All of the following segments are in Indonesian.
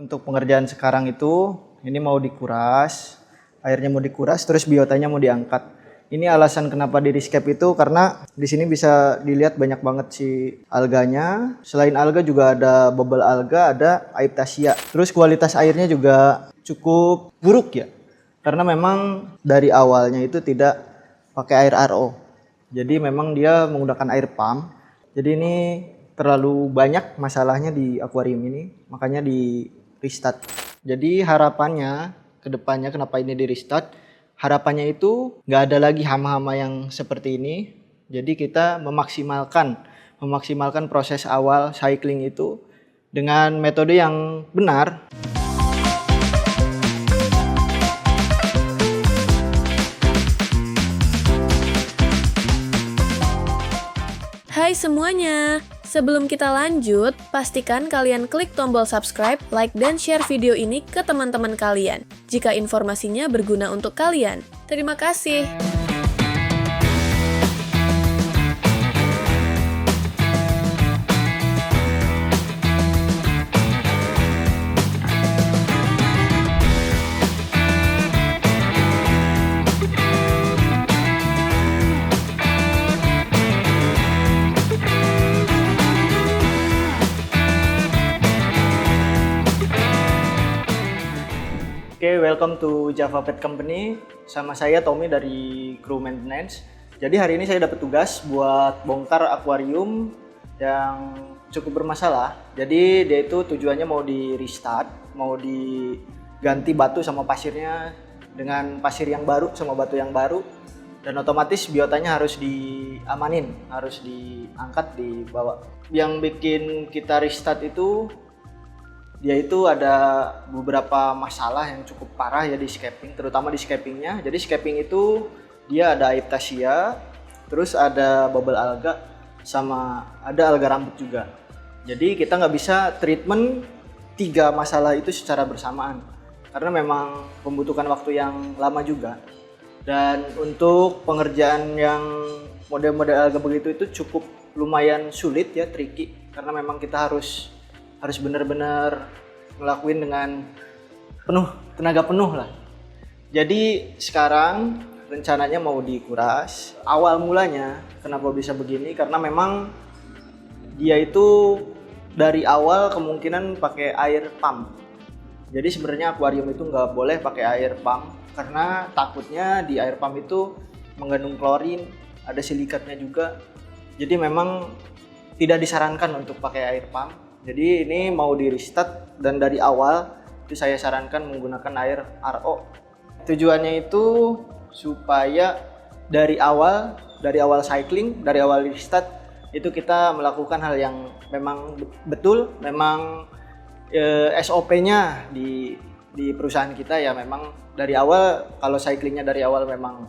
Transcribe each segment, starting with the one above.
Untuk pengerjaan sekarang itu, ini mau dikuras, airnya mau dikuras, terus biotanya mau diangkat. Ini alasan kenapa di rescape itu karena di sini bisa dilihat banyak banget si alganya. Selain alga juga ada bubble alga, ada aiptasia. Terus kualitas airnya juga cukup buruk ya. Karena memang dari awalnya itu tidak pakai air RO. Jadi memang dia menggunakan air pump. Jadi ini terlalu banyak masalahnya di akuarium ini, makanya di restart. Jadi harapannya ke depannya kenapa ini di restart? Harapannya itu nggak ada lagi hama-hama yang seperti ini. Jadi kita memaksimalkan proses awal cycling itu dengan metode yang benar. Hai semuanya, sebelum kita lanjut, pastikan kalian klik tombol subscribe, like, dan share video ini ke teman-teman kalian jika informasinya berguna untuk kalian. Terima kasih. Oke, welcome to Java Pet Company. Sama saya Tommy dari Crew Maintenance. Jadi hari ini saya dapat tugas buat bongkar akuarium yang cukup bermasalah. Jadi dia itu tujuannya mau di restart, mau diganti batu sama pasirnya dengan pasir yang baru sama batu yang baru. Dan otomatis biotanya harus diamanin, harus diangkat, dibawa. Yang bikin kita restart itu dia itu ada beberapa masalah yang cukup parah ya di scaping, terutama di scapingnya. Jadi scaping itu dia ada aiptasia, terus ada bubble alga, sama ada alga rambut juga. Jadi kita nggak bisa treatment 3 masalah itu secara bersamaan karena memang membutuhkan waktu yang lama juga. Dan untuk pengerjaan yang model-model alga begitu itu cukup lumayan sulit ya, tricky, karena memang kita harus benar-benar ngelakuin dengan tenaga penuh lah. Jadi sekarang rencananya mau dikuras. Awal mulanya kenapa bisa begini karena memang dia itu dari awal kemungkinan pakai air pump. Jadi sebenarnya akuarium itu nggak boleh pakai air pump karena takutnya di air pump itu mengandung klorin, ada silikatnya juga. Jadi memang tidak disarankan untuk pakai air pump. Jadi ini mau di restart dan dari awal itu saya sarankan menggunakan air RO. Tujuannya itu supaya dari awal cycling, dari awal restart itu kita melakukan hal yang memang betul, memang SOP-nya di perusahaan kita ya memang dari awal, kalau cyclingnya dari awal memang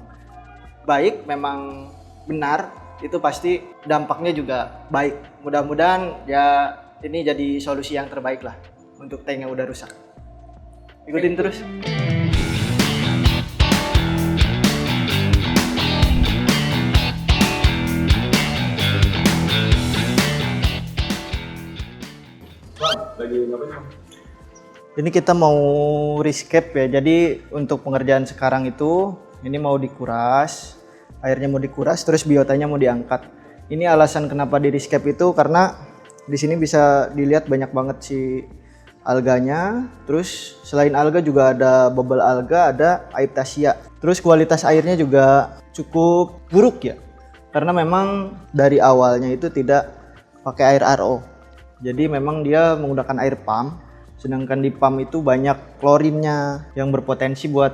baik, memang benar, itu pasti dampaknya juga baik. Mudah-mudahan ya ini jadi solusi yang terbaik lah untuk tank yang udah rusak. Ikutin terus. Lagi ngapain? Ini kita mau rescape ya. Jadi untuk pengerjaan sekarang itu ini mau dikuras, airnya mau dikuras, terus biotanya mau diangkat. Ini alasan kenapa di rescape itu karena di sini bisa dilihat banyak banget si alganya. Terus selain alga juga ada bubble alga, ada aiptasia. Terus kualitas airnya juga cukup buruk ya. Karena memang dari awalnya itu tidak pakai air RO. Jadi memang dia menggunakan air pump. Sedangkan di pump itu banyak klorinnya yang berpotensi buat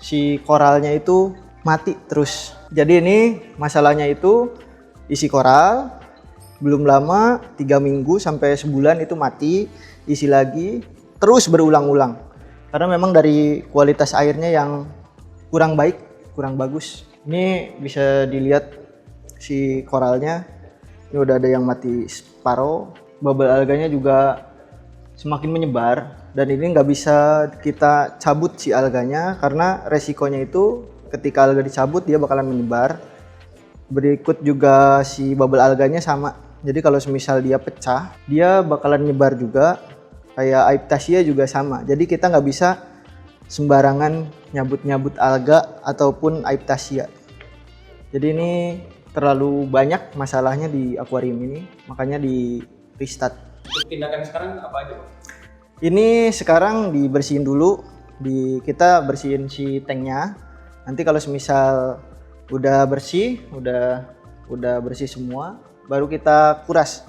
si koralnya itu mati terus. Jadi ini masalahnya itu isi koral belum lama 3 minggu sampai sebulan itu mati, isi lagi, terus berulang-ulang. Karena memang dari kualitas airnya yang kurang baik, kurang bagus. Ini bisa dilihat si koralnya, ini udah ada yang mati separuh. Bubble alganya juga semakin menyebar dan ini nggak bisa kita cabut si alganya karena resikonya itu ketika alga dicabut dia bakalan menyebar. Berikut juga si bubble alganya sama. Jadi kalau semisal dia pecah, dia bakalan nyebar juga Kayak Aiptasia juga sama. Jadi kita nggak bisa sembarangan nyabut-nyabut alga ataupun Aiptasia. Jadi ini terlalu banyak masalahnya di akuarium ini, makanya di restart. Untuk tindakan sekarang apa aja, Pak? Ini sekarang dibersihin dulu, kita bersihin si tanknya. Nanti kalau semisal udah bersih, udah bersih semua, baru kita kuras.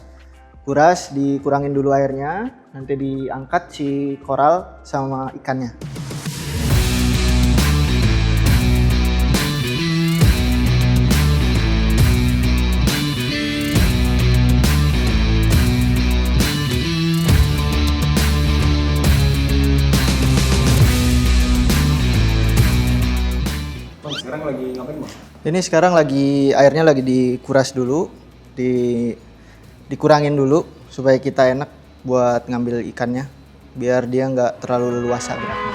Kuras, dikurangin dulu airnya, nanti diangkat si koral sama ikannya. Bang, sekarang lagi ngapain, Bang? Ini sekarang airnya lagi dikuras dulu, dikurangin dulu supaya kita enak buat ngambil ikannya, biar dia nggak terlalu leluasa geraknya.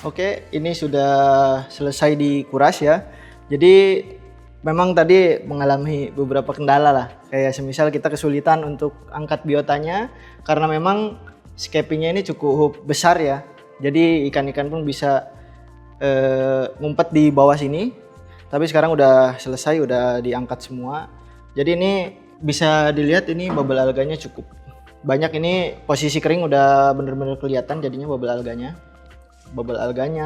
Oke, ini sudah selesai dikuras ya. Jadi memang tadi mengalami beberapa kendala lah. Kayak semisal kita kesulitan untuk angkat biotanya karena memang scapingnya ini cukup besar ya. Jadi ikan-ikan pun bisa ngumpet di bawah sini. Tapi sekarang udah selesai, udah diangkat semua. Jadi ini bisa dilihat ini bubble alganya cukup banyak. Ini posisi kering udah bener-bener kelihatan jadinya bubble alganya,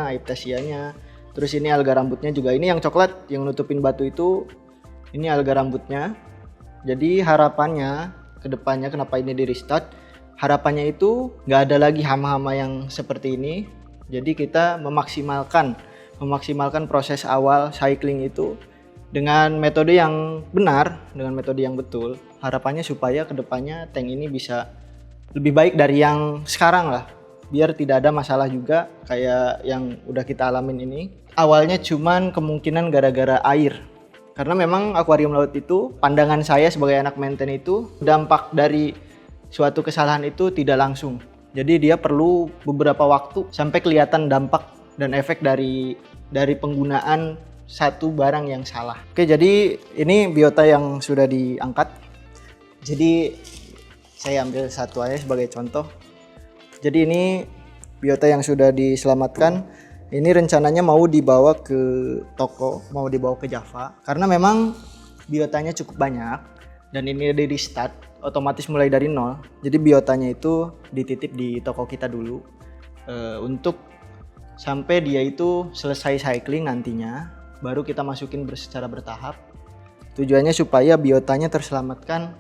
Aiptasianya. Terus ini alga rambutnya juga. Ini yang coklat yang nutupin batu itu, ini alga rambutnya. Jadi harapannya ke depannya kenapa ini di restart, harapannya itu nggak ada lagi hama-hama yang seperti ini. Jadi kita memaksimalkan proses awal cycling itu dengan metode yang benar, dengan metode yang betul. Harapannya supaya ke depannya tank ini bisa lebih baik dari yang sekarang lah, biar tidak ada masalah juga kayak yang udah kita alamin ini. Awalnya cuman kemungkinan gara-gara air, karena memang akuarium laut itu, pandangan saya sebagai anak maintenance itu, dampak dari suatu kesalahan itu tidak langsung. Jadi dia perlu beberapa waktu sampai kelihatan dampak dan efek dari penggunaan satu barang yang salah. Oke, jadi ini biota yang sudah diangkat. Jadi saya ambil satu aja sebagai contoh. Jadi ini biota yang sudah diselamatkan. Ini rencananya mau dibawa ke toko, mau dibawa ke Java. Karena memang biotanya cukup banyak dan ini di restart, otomatis mulai dari nol. Jadi biotanya itu dititip di toko kita dulu untuk sampai dia itu selesai cycling nantinya, baru kita masukin secara bertahap. Tujuannya supaya biotanya terselamatkan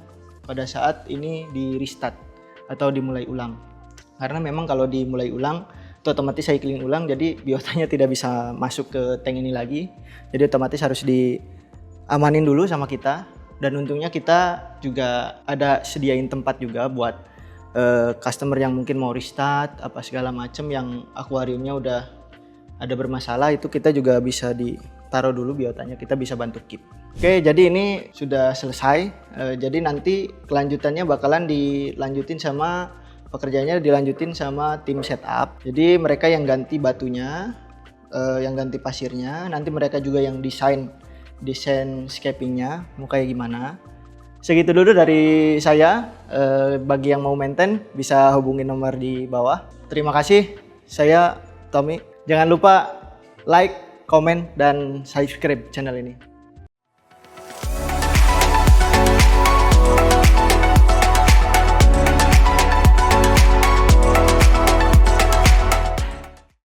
pada saat ini di restart atau dimulai ulang. Karena memang kalau dimulai ulang itu otomatis cycling ulang, jadi biotanya tidak bisa masuk ke tank ini lagi. Jadi otomatis harus diamanin dulu sama kita. Dan untungnya kita juga ada sediain tempat juga buat customer yang mungkin mau restart apa segala macem yang akuariumnya udah ada bermasalah, itu kita juga bisa ditaruh dulu biotanya, kita bisa bantu keep. Oke, jadi ini sudah selesai. Jadi nanti kelanjutannya bakalan dilanjutin sama tim setup. Jadi mereka yang ganti batunya, yang ganti pasirnya, nanti mereka juga yang desain scapingnya mau kayak gimana. Segitu dulu dari saya. Bagi yang mau maintain bisa hubungi nomor di bawah. Terima kasih. Saya Tommy. Jangan lupa like, komen, dan subscribe channel ini.